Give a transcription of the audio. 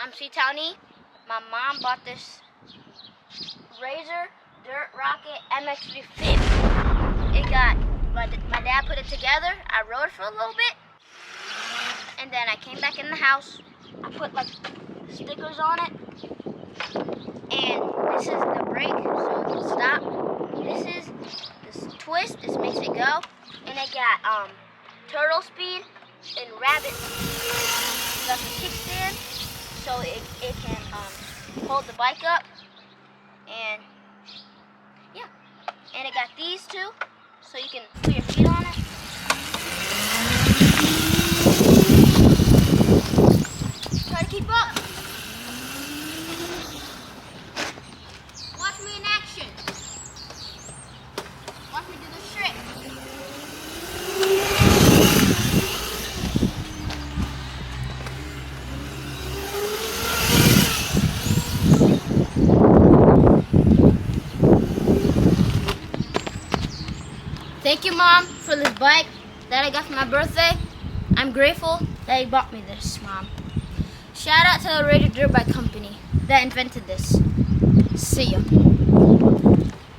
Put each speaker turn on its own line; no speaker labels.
I'm C-Townie. My mom bought this Razor Dirt Rocket MX350. It got, my dad put it together. I rode it for a little bit. And then I came back in the house. I put like stickers on it. And this is the brake, so it can stop. This is this twist, this makes it go. And it got turtle speed and rabbit speed. Got the kickstand, so it can hold the bike up. And yeah, and it got these two, so you can put your feet on it. Try to keep up. Watch me in action. Watch me do this trick. Thank you, Mom, for this bike that I got for my birthday. I'm grateful that you bought me this, Mom. Shout out to the Razor Dirtbike company that invented this. See ya.